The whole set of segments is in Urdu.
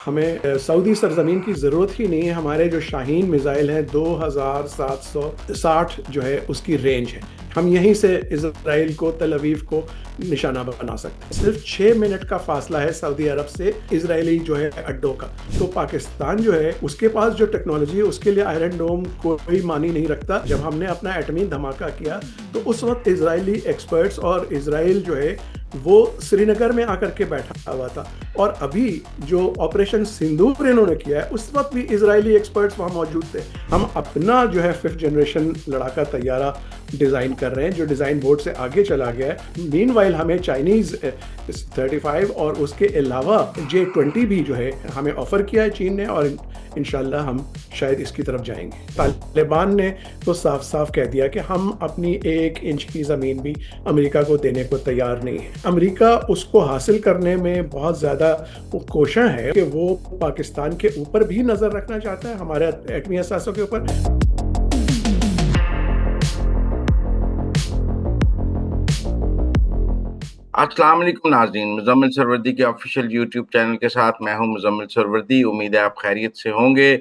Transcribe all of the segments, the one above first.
ہمیں سعودی سرزمین کی ضرورت ہی نہیں ہے. ہمارے جو شاہین میزائل ہیں 2760 جو ہے اس کی رینج ہے. ہم یہیں سے اسرائیل کو تل ابیب کو نشانہ بنا سکتے ہیں. صرف 6 منٹ کا فاصلہ ہے سعودی عرب سے اسرائیلی جو ہے اڈوں کا. تو پاکستان جو ہے اس کے پاس جو ٹیکنالوجی ہے اس کے لیے آئرن ڈوم کوئی معنی نہیں رکھتا. جب ہم نے اپنا ایٹمی دھماکہ کیا تو اس وقت اسرائیلی ایکسپرٹس اور اسرائیل جو ہے وہ سری نگر میں آ کر کے بیٹھا ہوا تھا. اور ابھی جو آپریشن سندور انہوں نے کیا ہے اس وقت بھی اسرائیلی ایکسپرٹس وہاں موجود تھے. ہم اپنا جو ہے 5th جنریشن لڑاکا طیارہ ڈیزائن کر رہے ہیں جو ڈیزائن بورڈ سے آگے چلا گیا ہے. مین وائل ہمیں چائنیز 35 اور اس کے علاوہ J-20 بھی جو ہے ہمیں آفر کیا ہے چین نے, اور انشاءاللہ ہم شاید اس کی طرف جائیں گے. طالبان نے تو صاف صاف کہہ دیا کہ ہم اپنی 1 انچ کی زمین بھی امریکہ کو دینے کو تیار نہیں ہے. امریکہ اس کو حاصل کرنے میں بہت زیادہ کوشاں ہے کہ وہ پاکستان کے اوپر بھی نظر رکھنا چاہتا ہے, ہمارے ایٹمی اثاثوں کے اوپر. السلام علیکم ناظرین. مزمل سروردی کے آفیشیل یوٹیوب چینل کے ساتھ میں ہوں مزمل سروردی. امید ہے آپ خیریت سے ہوں گے.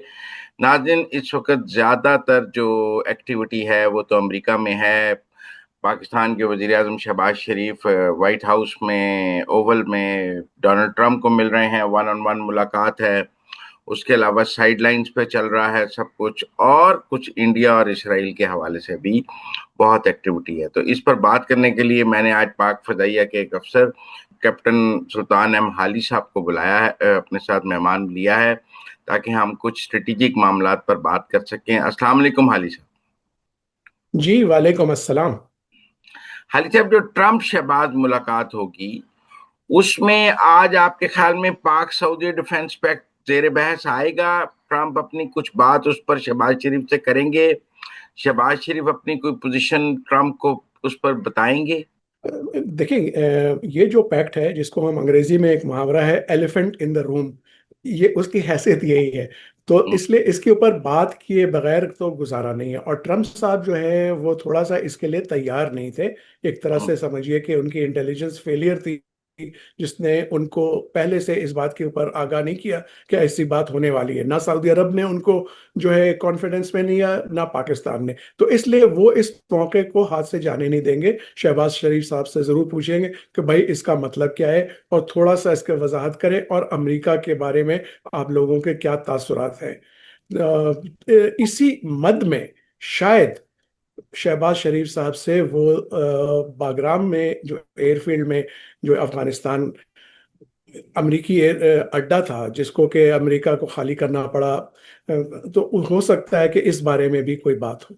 ناظرین, اس وقت زیادہ تر جو ایکٹیویٹی ہے وہ تو امریکہ میں ہے. پاکستان کے وزیر اعظم شہباز شریف وائٹ ہاؤس میں اوول میں ڈونلڈ ٹرمپ کو مل رہے ہیں, 1-on-1 ملاقات ہے. اس کے علاوہ سائیڈ لائنز پہ چل رہا ہے سب کچھ, اور کچھ انڈیا اور اسرائیل کے حوالے سے بھی بہت ایکٹیویٹی ہے. تو اس پر بات کرنے کے لیے میں نے آج پاک فضائیہ کے ایک افسر کیپٹن سلطان ایم حالی صاحب کو بلایا ہے, اپنے ساتھ مہمان لیا ہے تاکہ ہم کچھ اسٹریٹجک معاملات پر بات کر سکیں. السلام علیکم حالی صاحب. جی وعلیکم السلام. حالی صاحب, جو ٹرمپ شہباز ملاقات ہوگی اس میں آج آپ کے خیال میں پاک سعودی ڈیفنس پیکٹ زیر بحث آئے گا؟ ٹرمپ اپنی کچھ بات اس پر شہباز شریف سے کریں گے؟ شہباز شریف اپنی کوئی پوزیشن ٹرمپ کو اس پر بتائیں گے؟ دیکھیں, یہ جو پیکٹ ہے جس کو ہم انگریزی میں ایک محاورہ ہے ایلیفنٹ ان دا روم, یہ اس کی حیثیت یہی ہے. تو اس لیے اس کے اوپر بات کیے بغیر تو گزارا نہیں ہے. اور ٹرمپ صاحب جو ہے وہ تھوڑا سا اس کے لیے تیار نہیں تھے. ایک طرح سے سمجھیے کہ ان کی انٹیلیجنس فیلئر تھی جس نے ان کو پہلے سے اس بات کے اوپر آگاہ نہیں کیا کہ ایسی بات ہونے والی ہے. نہ سعودی عرب نے ان کو جو ہے کانفیڈنس میں نہیں لیا, نہ پاکستان نے. تو اس لیے وہ اس موقع کو ہاتھ سے جانے نہیں دیں گے. شہباز شریف صاحب سے ضرور پوچھیں گے کہ بھائی اس کا مطلب کیا ہے, اور تھوڑا سا اس کے وضاحت کریں, اور امریکہ کے بارے میں آپ لوگوں کے کیا تاثرات ہیں. اسی مد میں شاید شہباز شریف صاحب سے وہ باگرام میں جو ایئر فیلڈ میں جو افغانستان امریکی اڈا تھا جس کو کہ امریکہ کو خالی کرنا پڑا, تو ہو سکتا ہے کہ اس بارے میں بھی کوئی بات ہو.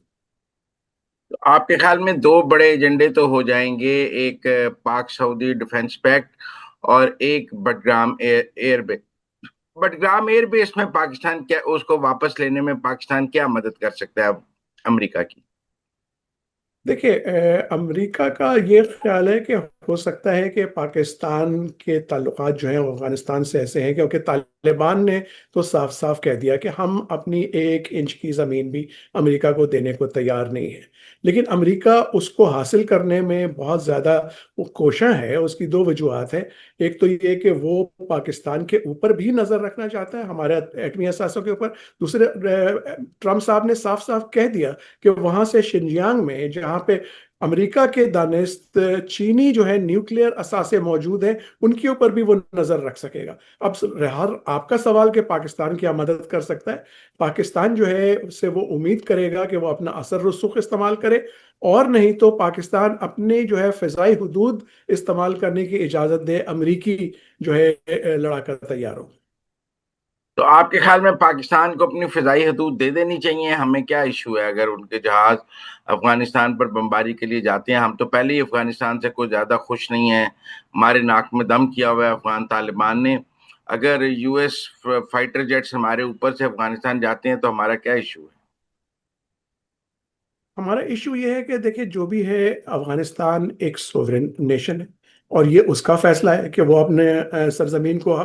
آپ کے خیال میں دو بڑے ایجنڈے تو ہو جائیں گے, ایک پاک سعودی ڈیفنس پیکٹ اور ایک Battagram air base. Battagram air base میں پاکستان کیا, اس کو واپس لینے میں پاکستان کیا مدد کر سکتا ہے امریکہ کی؟ دیکھیے, امریکہ کا یہ خیال ہے کہ ہو سکتا ہے کہ پاکستان کے تعلقات جو ہیں افغانستان سے ایسے ہیں, کیونکہ طالبان نے تو صاف صاف کہہ دیا کہ ہم اپنی 1 انچ کی زمین بھی امریکہ کو دینے کو تیار نہیں ہے. لیکن امریکہ اس کو حاصل کرنے میں بہت زیادہ کوشاں ہے. اس کی 2 وجوہات ہیں. ایک تو یہ کہ وہ پاکستان کے اوپر بھی نظر رکھنا چاہتا ہے, ہمارے ایٹمی اثاثوں کے اوپر. دوسرے, ٹرمپ صاحب نے صاف صاف کہہ دیا کہ وہاں سے شنجیانگ میں جہاں پہ امریکہ کے دانست چینی جو ہے نیوکلیئر اثاثے موجود ہیں ان کے اوپر بھی وہ نظر رکھ سکے گا. اب رہا آپ کا سوال کہ پاکستان کیا مدد کر سکتا ہے, پاکستان جو ہے سے وہ امید کرے گا کہ وہ اپنا اثر رسوخ استعمال کرے, اور نہیں تو پاکستان اپنے جو ہے فضائی حدود استعمال کرنے کی اجازت دے امریکی جو ہے لڑاکا طیاروں. تو آپ کے خیال میں پاکستان کو اپنی فضائی حدود دے دینی چاہیے؟ ہمیں کیا ایشو ہے اگر ان کے جہاز افغانستان پر بمباری کے لیے جاتے ہیں؟ ہم تو پہلے ہی افغانستان سے کوئی زیادہ خوش نہیں ہیں, ہمارے ناک میں دم کیا ہوا ہے افغان طالبان نے. اگر یو ایس فائٹر جیٹس ہمارے اوپر سے افغانستان جاتے ہیں تو ہمارا کیا ایشو ہے؟ ہمارا ایشو یہ ہے کہ دیکھیں, جو بھی ہے افغانستان ایک سوورن نیشن ہے, اور یہ اس کا فیصلہ ہے کہ وہ اپنے سرزمین کو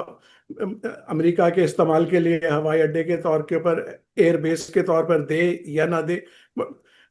امریکہ کے استعمال کے لیے ہوائی اڈے کے طور کے اوپر ایئر بیس کے طور پر دے یا نہ دے.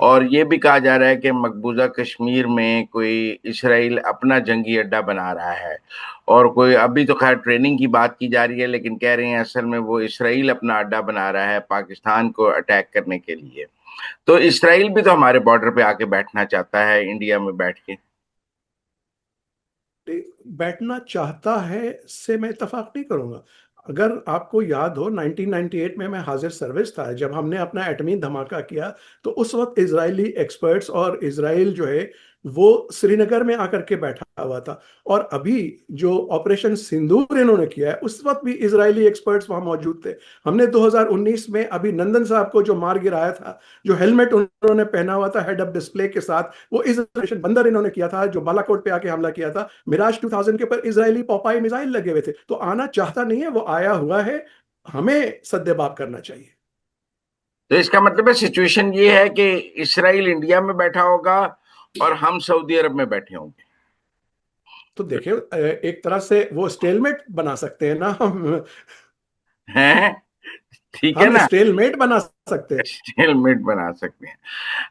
اور یہ بھی کہا جا رہا ہے کہ مقبوضہ کشمیر میں کوئی اسرائیل اپنا جنگی اڈہ بنا رہا ہے، اور کوئی ابھی تو خیر ٹریننگ کی بات کی جا رہی ہے، لیکن کہہ رہے ہیں اصل میں وہ اسرائیل اپنا اڈہ بنا رہا ہے پاکستان کو اٹیک کرنے کے لیے۔ تو اسرائیل بھی تو ہمارے بارڈر پہ آ کے بیٹھنا چاہتا ہے، انڈیا میں بیٹھ کے۔ بیٹھنا چاہتا ہے سے میں اتفاق نہیں کروں گا۔ اگر آپ کو یاد ہو 1998 میں حاضر سروس تھا جب ہم نے اپنا ایٹمی دھماکہ کیا، تو اس وقت اسرائیلی ایکسپرٹس اور اسرائیل جو ہے وہ سری نگر میں آ کر کے بیٹھا ہوا تھا، اور ابھی جو آپریشن سندور انہوں نے کیا ہے اس وقت بھی اسرائیلی ایکسپرٹس وہاں موجود تھے۔ ہم نے 2019 میں ابھی نندن صاحب کو جو مار گرایا تھا، جو ہیلمٹ انہوں نے پہنا ہوا تھا ہیڈ اپ ڈسپلے کے ساتھ، وہ اسرائیل بندر انہوں نے کیا تھا جو بالا کوٹ پہ آ کے حملہ کیا تھا۔ میراج 2000 کے اوپر اسرائیلی پوپائی میزائل لگے ہوئے تھے، تو آنا چاہتا نہیں ہے، وہ آیا ہوا ہے، ہمیں سدباب کرنا چاہیے۔ تو اس کا مطلب ہے سچویشن یہ ہے کہ اسرائیل انڈیا میں بیٹھا ہوگا اور ہم سعودی عرب میں بیٹھے ہوں گے۔ تو دیکھیں ایک طرح سے وہ اسٹیل میٹ بنا سکتے ہیں نا ہم ہیں؟ ٹھیک ہے ہم نا، اسٹیل میٹ بنا سکتے ہیں۔ اسٹیل میٹ بنا سکتے ہیں۔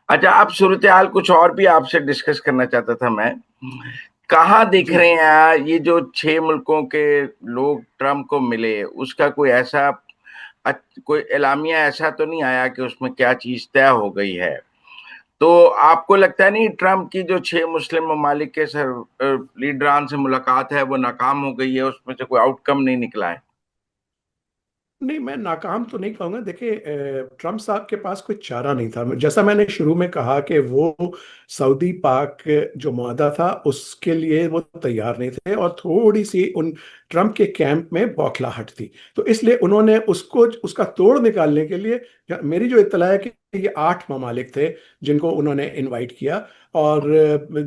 اچھا، اب صورتحال کچھ اور بھی آپ سے ڈسکس کرنا چاہتا تھا میں۔ کہاں دیکھ جی رہے ہیں یہ جو 6 ملکوں کے لوگ ٹرمپ کو ملے، اس کا کوئی ایسا کوئی اعلامیہ ایسا تو نہیں آیا کہ اس میں کیا چیز طے ہو گئی ہے؟ تو آپ کو لگتا ہے نہیں ٹرمپ کی جو 6 مسلم ممالک کے لیڈران سے ملاقات ہے وہ ناکام ہو گئی ہے، اس میں سے کوئی آؤٹ کم نہیں نکلا ہے؟ نہیں، میں ناکام تو نہیں کہوں گا۔ دیکھیں ٹرمپ صاحب کے پاس کوئی چارہ نہیں تھا، جیسا میں نے شروع میں کہا کہ وہ سعودی پاک جو معاہدہ تھا اس کے لیے وہ تیار نہیں تھے، اور تھوڑی سی ان ٹرمپ کے کیمپ میں بوکھلاہٹ تھی، تو اس لیے انہوں نے اس کا توڑ نکالنے کے لیے، میری جو اطلاع ہے کہ یہ 8 ممالک تھے جن کو انہوں نے انوائٹ کیا، اور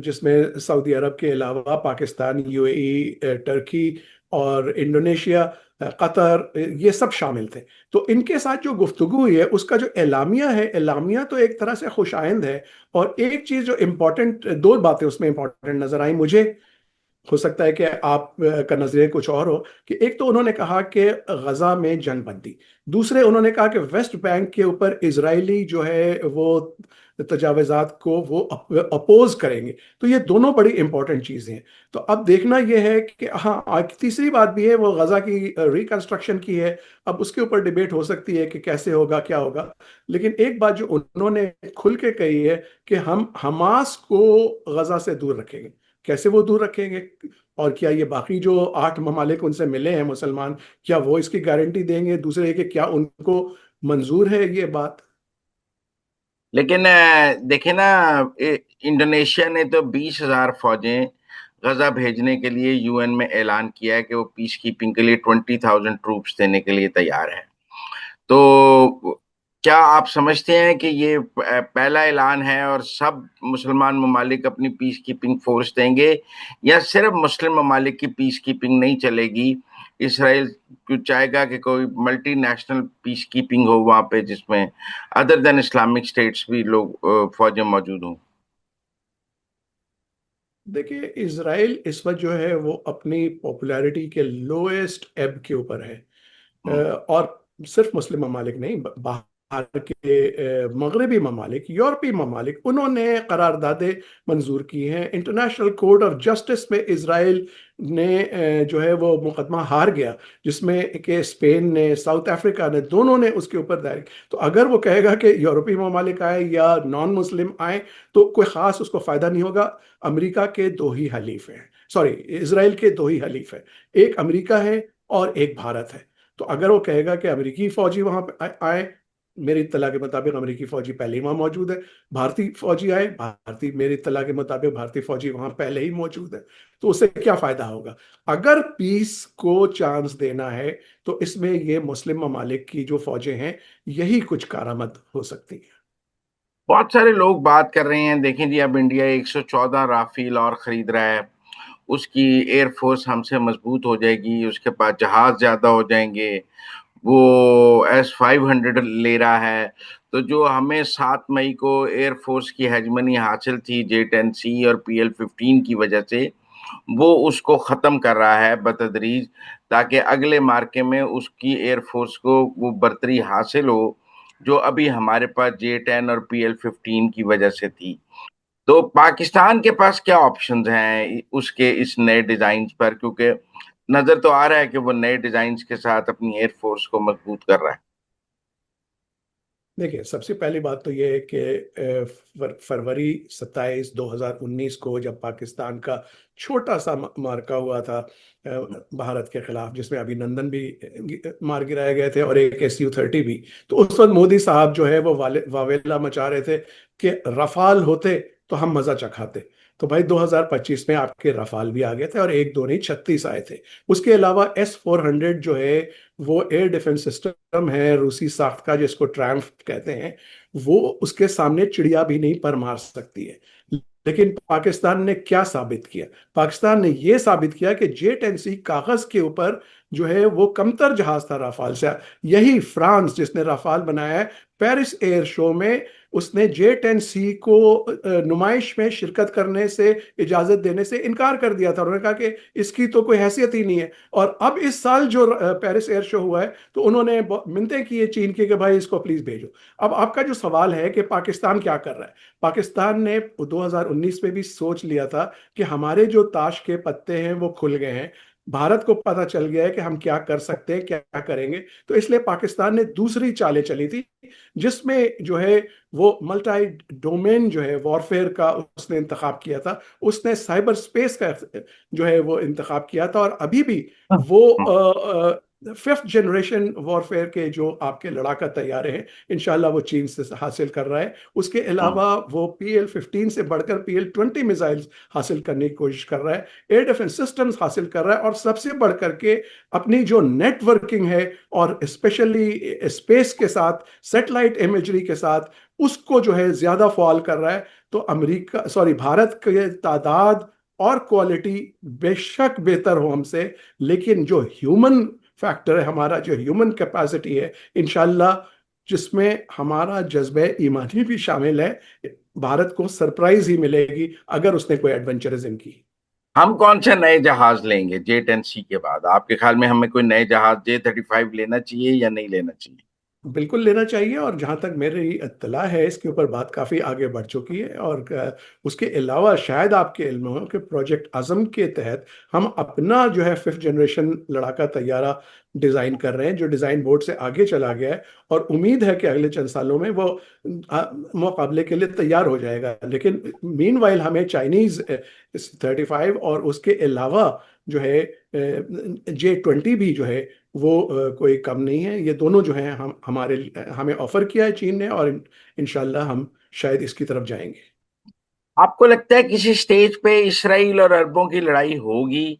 جس میں سعودی عرب کے علاوہ Pakistan, U A E, Turkey اور انڈونیشیا، قطر، یہ سب شامل تھے۔ تو ان کے ساتھ جو گفتگو ہوئی ہے اس کا جو اعلامیہ ہے، اعلامیہ تو ایک طرح سے خوش آئند ہے، اور ایک چیز جو امپورٹنٹ، 2 باتیں اس میں امپورٹنٹ نظر آئیں مجھے، ہو سکتا ہے کہ آپ کا نظریہ کچھ اور ہو، کہ ایک تو انہوں نے کہا کہ غزہ میں جنگ بندی، دوسرے انہوں نے کہا کہ ویسٹ بینک کے اوپر اسرائیلی جو ہے وہ تجاوزات کو وہ اپوز کریں گے۔ تو یہ دونوں بڑی امپورٹنٹ چیزیں ہیں۔ تو اب دیکھنا یہ ہے کہ ہاں تیسری بات بھی ہے، وہ غزہ کی ریکنسٹرکشن کی ہے، اب اس کے اوپر ڈیبیٹ ہو سکتی ہے کہ کیسے ہوگا، کیا ہوگا، لیکن ایک بات جو انہوں نے کھل کے کہی ہے کہ ہم حماس کو غزہ سے دور رکھیں گے۔ کیسے وہ دور رکھیں گے، اور کیا یہ باقی جو 8 ممالک ان سے ملے ہیں مسلمان، کیا وہ اس کی گارنٹی دیں گے؟ دوسرے یہ کہ کیا ان کو منظور ہے یہ بات؟ لیکن دیکھیں نا، انڈونیشیا نے تو 20,000 فوجیں غزہ بھیجنے کے لیے یو این میں اعلان کیا ہے کہ وہ پیس کیپنگ کے لیے 20,000 ٹروپس دینے کے لیے تیار ہے۔ تو کیا آپ سمجھتے ہیں کہ یہ پہلا اعلان ہے اور سب مسلمان ممالک اپنی پیس کیپنگ فورس دیں گے، یا صرف مسلم ممالک کی پیس کیپنگ نہیں چلے گی؟ اسرائیل چاہے گا کہ کوئی ملٹی نیشنل پیس کیپنگ ہو وہاں پہ، جس میں ادر دین اسلامک اسٹیٹس بھی لوگ فوجیں موجود ہوں؟ دیکھیں اسرائیل اس وقت جو ہے وہ اپنی پاپولیرٹی کے لوئسٹ ایب کے اوپر ہے، اور صرف مسلم ممالک نہیں، باہر کے مغربی ممالک، یورپی ممالک، انہوں نے قراردادیں منظور کی ہیں۔ انٹرنیشنل کورٹ آف جسٹس میں اسرائیل نے جو ہے وہ مقدمہ ہار گیا، جس میں کہ اسپین نے، ساؤتھ افریقہ نے، دونوں نے اس کے اوپر دائر۔ تو اگر وہ کہے گا کہ یورپی ممالک آئے یا نان مسلم آئے تو کوئی خاص اس کو فائدہ نہیں ہوگا۔ امریکہ کے 2 ہی حلیف ہیں، سوری اسرائیل کے 2 ہی حلیف ہیں، ایک امریکہ ہے اور ایک بھارت ہے۔ تو اگر وہ کہے گا کہ امریکی فوجی وہاں پہ آئے، میری اطلاع کے مطابق امریکی فوجی پہلے ہی وہاں موجود ہے، بھارتی فوجی آئے، میری اطلاع کے مطابق بھارتی فوجی وہاں پہلے ہی موجود ہے، تو اس سے کیا فائدہ ہوگا؟ اگر پیس کو چانس دینا ہے تو اس میں یہ مسلم ممالک کی جو فوجیں ہیں یہی کچھ کارآمد ہو سکتی ہیں۔ بہت سارے لوگ بات کر رہے ہیں، دیکھیں جی اب انڈیا 114 رافیل اور خرید رہا ہے، اس کی ایئر فورس ہم سے مضبوط ہو جائے گی، اس کے پاس جہاز زیادہ ہو جائیں گے، وہ S-500 لے رہا ہے۔ تو جو ہمیں 7 مئی کو ایئر فورس کی ہیجمنی حاصل تھی J-10C اور PL-15 کی وجہ سے، وہ اس کو ختم کر رہا ہے بتدریج، تاکہ اگلے مارکے میں اس کی ایئر فورس کو وہ برتری حاصل ہو جو ابھی ہمارے پاس J-10 اور PL-15 کی وجہ سے تھی. تو پاکستان کے پاس کیا آپشنز ہیں اس کے اس نئے ڈیزائنز پر، کیونکہ نظر تو آ رہا ہے کہ وہ نئے ڈیزائنز کے ساتھ اپنی ایئر فورس کو مضبوط کر رہا ہے. دیکھیں، سب سے پہلی بات تو یہ ہے کہ فروری 27 2019 کو جب پاکستان کا چھوٹا سا مارکا ہوا تھا بھارت کے خلاف، جس میں ابھی نندن بھی مار گرائے گئے تھے اور ایک SU-30 بھی، تو اس وقت مودی صاحب جو ہے وہ واویلا مچا رہے تھے کہ رفال ہوتے تو ہم مزہ چکھاتے. تو بھائی 2025 میں آپ کے رفال بھی آ گئے تھے، اور ایک دو نہیں 36 آئے تھے. اس کے علاوہ S-400 جو ہے وہ ایئر ڈیفنس سسٹم ہے روسی ساخت کا، جس کو ٹرائمف کہتے ہیں. وہ اس کے سامنے چڑیا بھی نہیں پر مار سکتی ہے. لیکن پاکستان نے کیا ثابت کیا؟ پاکستان نے یہ ثابت کیا کہ J-10C کاغذ کے اوپر جو ہے وہ کمتر جہاز تھا رافال سے. یہی فرانس جس نے رافال بنایا ہے، پیرس ایئر شو میں اس نے J-10C کو نمائش میں شرکت کرنے سے اجازت دینے سے انکار کر دیا تھا. انہوں نے کہا کہ اس کی تو کوئی حیثیت ہی نہیں ہے. اور اب اس سال جو پیرس ایئر شو ہوا ہے تو انہوں نے منتیں کی چین کی کہ بھائی اس کو پلیز بھیجو. اب آپ کا جو سوال ہے کہ پاکستان کیا کر رہا ہے، پاکستان نے 2019 میں بھی سوچ لیا تھا کہ ہمارے جو تاش کے پتے ہیں وہ کھل گئے ہیں. بھارت کو پتا چل گیا ہے کہ ہم کیا کر سکتے ہیں، کیا کریں گے. تو اس لیے پاکستان نے دوسری چالیں چلی تھی، جس میں جو ہے وہ ملٹائی ڈومین جو ہے وارفیئر کا اس نے انتخاب کیا تھا. اس نے سائبر سپیس کا جو ہے وہ انتخاب کیا تھا. اور ابھی بھی وہ ففتھ جنریشن وارفیئر کے جو آپ کے لڑاکا طیارے ہیں انشاءاللہ وہ چین سے حاصل کر رہا ہے. اس کے علاوہ وہ PL-15 سے بڑھ کر PL-20 میزائل حاصل کرنے کی کوشش کر رہا ہے، ایئر ڈیفنس سسٹمز حاصل کر رہا ہے، اور سب سے بڑھ کر کے اپنی جو نیٹ ورکنگ ہے اور اسپیشلی اسپیس کے ساتھ سیٹلائٹ امیجری کے ساتھ اس کو جو ہے زیادہ فعال کر رہا ہے. تو بھارت کے تعداد اور کوالٹی بے شک بہتر ہو ہم سے، لیکن جو ہیومن فیکٹر ہے، ہمارا جو ہیومن کیپیسٹی ہے انشاءاللہ، جس میں ہمارا جذبہ ایمانی بھی شامل ہے، بھارت کو سرپرائز ہی ملے گی اگر اس نے کوئی ایڈونچرزم کی. ہم کون سے نئے جہاز لیں گے J-10C کے بعد؟ آپ کے خیال میں ہمیں کوئی نئے جہاز J-35 لینا چاہیے یا نہیں لینا چاہیے؟ بالکل لینا چاہیے، اور جہاں تک میری اطلاع ہے اس کے اوپر بات کافی آگے بڑھ چکی ہے. اور اس کے علاوہ شاید آپ کے علم ہو کہ پروجیکٹ عزم کے تحت ہم اپنا جو ہے ففتھ جنریشن لڑاکا طیارہ ڈیزائن کر رہے ہیں، جو ڈیزائن بورڈ سے آگے چلا گیا ہے. اور امید ہے کہ اگلے چند سالوں میں وہ مقابلے کے لیے تیار ہو جائے گا. لیکن مین وائل ہمیں چائنیز S-35 اور اس کے علاوہ جو ہے J-20 بھی جو ہے وہ کوئی کم نہیں ہے. یہ دونوں جو ہیں ہمیں آفر کیا ہے چین نے، اور انشاءاللہ ہم شاید اس کی طرف جائیں گے. آپ کو لگتا ہے کسی سٹیج پہ اسرائیل اور عربوں کی لڑائی ہوگی،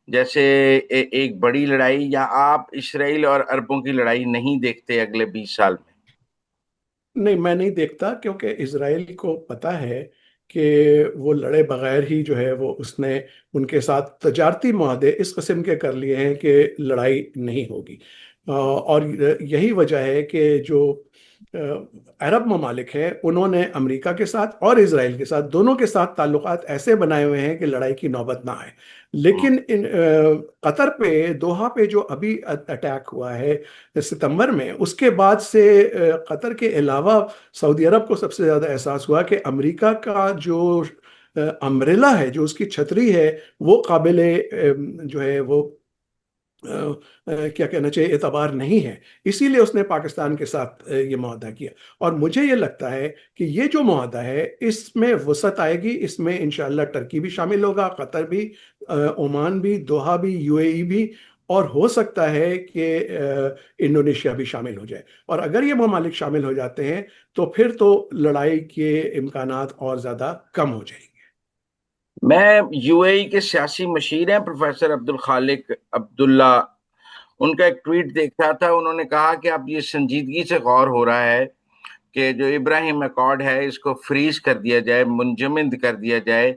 جیسے ایک بڑی لڑائی، یا آپ اسرائیل اور عربوں کی لڑائی نہیں دیکھتے اگلے 20 سال میں؟ نہیں، میں نہیں دیکھتا، کیونکہ اسرائیل کو پتا ہے کہ وہ لڑے بغیر ہی جو ہے وہ اس نے ان کے ساتھ تجارتی معاہدے اس قسم کے کر لیے ہیں کہ لڑائی نہیں ہوگی. اور یہی وجہ ہے کہ جو عرب ممالک ہیں انہوں نے امریکہ کے ساتھ اور اسرائیل کے ساتھ، دونوں کے ساتھ تعلقات ایسے بنائے ہوئے ہیں کہ لڑائی کی نوبت نہ آئے. لیکن قطر پہ، دوحہ پہ جو ابھی اٹیک ہوا ہے ستمبر میں، اس کے بعد سے قطر کے علاوہ سعودی عرب کو سب سے زیادہ احساس ہوا کہ امریکہ کا جو امبریلا ہے، جو اس کی چھتری ہے، وہ قابل جو ہے وہ کیا کہنا چاہیے اعتبار نہیں ہے. اسی لیے اس نے پاکستان کے ساتھ یہ معاہدہ کیا. اور مجھے یہ لگتا ہے کہ یہ جو معاہدہ ہے اس میں وسعت آئے گی. اس میں انشاءاللہ ٹرکی بھی شامل ہوگا، قطر بھی، عمان بھی، دوحہ بھی، UAE بھی، اور ہو سکتا ہے کہ انڈونیشیا بھی شامل ہو جائے. اور اگر یہ ممالک شامل ہو جاتے ہیں تو پھر تو لڑائی کے امکانات اور زیادہ کم ہو جائیں گے. میں UAE کے سیاسی مشیر ہیں پروفیسر عبدالخالق عبداللہ، ان کا ایک ٹویٹ دیکھ رہا تھا. انہوں نے کہا کہ اب یہ سنجیدگی سے غور ہو رہا ہے کہ جو ابراہیم ایکارڈ ہے اس کو فریز کر دیا جائے، منجمد کر دیا جائے،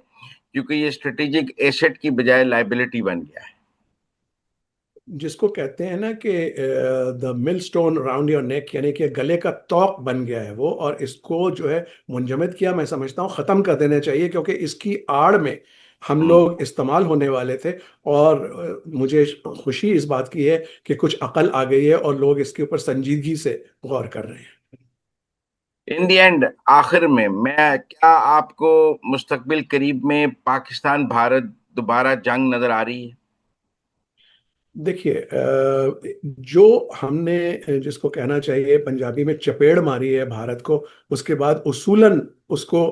کیونکہ یہ اسٹریٹجک ایسٹ کی بجائے لائبلٹی بن گیا ہے. جس کو کہتے ہیں نا کہ دا مل سٹون راؤنڈ یور نیک، یعنی کہ گلے کا توق بن گیا ہے وہ، اور اس کو جو ہے منجمد کیا، میں سمجھتا ہوں ختم کر دینا چاہیے، کیونکہ اس کی آڑ میں ہم لوگ استعمال ہونے والے تھے. اور مجھے خوشی اس بات کی ہے کہ کچھ عقل آ گئی ہے اور لوگ اس کے اوپر سنجیدگی سے غور کر رہے ہیں. ان دی اینڈ آخر میں کیا آپ کو مستقبل قریب میں پاکستان بھارت دوبارہ جنگ نظر آ رہی ہے؟ دیکھیے جو ہم نے جس کو کہنا چاہیے پنجابی میں چپیڑ ماری ہے بھارت کو، اس کے بعد اصولاً اس کو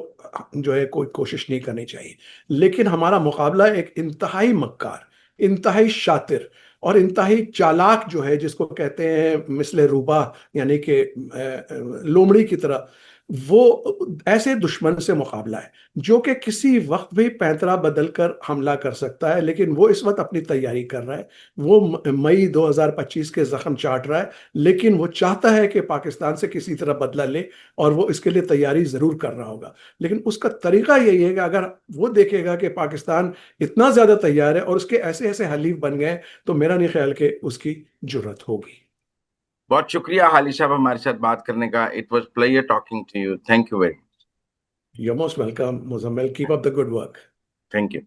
جو ہے کوئی کوشش نہیں کرنی چاہیے، لیکن ہمارا مقابلہ ایک انتہائی مکار، انتہائی شاطر اور انتہائی چالاک جو ہے، جس کو کہتے ہیں مثل روبا، یعنی کہ لومڑی کی طرح، وہ ایسے دشمن سے مقابلہ ہے جو کہ کسی وقت بھی پینترا بدل کر حملہ کر سکتا ہے، لیکن وہ اس وقت اپنی تیاری کر رہا ہے۔ وہ مئی 2025 کے زخم چاٹ رہا ہے، لیکن وہ چاہتا ہے کہ پاکستان سے کسی طرح بدلہ لے، اور وہ اس کے لیے تیاری ضرور کر رہا ہوگا، لیکن اس کا طریقہ یہی ہے کہ اگر وہ دیکھے گا کہ پاکستان اتنا زیادہ تیار ہے اور اس کے ایسے ایسے حلیف بن گئے، تو میرا نہیں خیال کہ اس کی جرت ہوگی۔ بہت شکریہ حالی صاحب ہمارے ساتھ بات کرنے کا. It was player talking to you. Thank you very You're most welcome, Muzammil. Keep up the good work. Thank you.